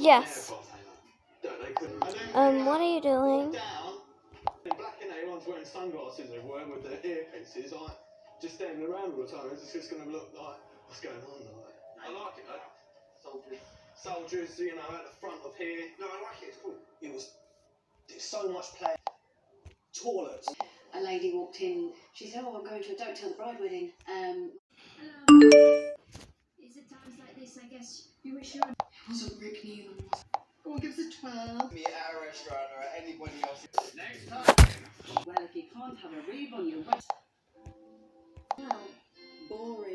Yes. What are you doing? Black and everyone's wearing sunglasses everywhere with their earpieces, like just standing around all the time. It's just going to look like what's going on. Like I like it though. Soldiers, you know, at the front of here. No, I like it. It's cool. There's so much play. Toilets. A lady walked in. She said, "Oh, I'm going to a Don't Tell the Bride wedding." Hello. It's at times like this, I guess, you wish you Wasn't Rick Neal? Oh, give us a 12. Me at a restaurant or at anybody else. Next time. Well, if you can't have a reeve on your wet, Well, boring.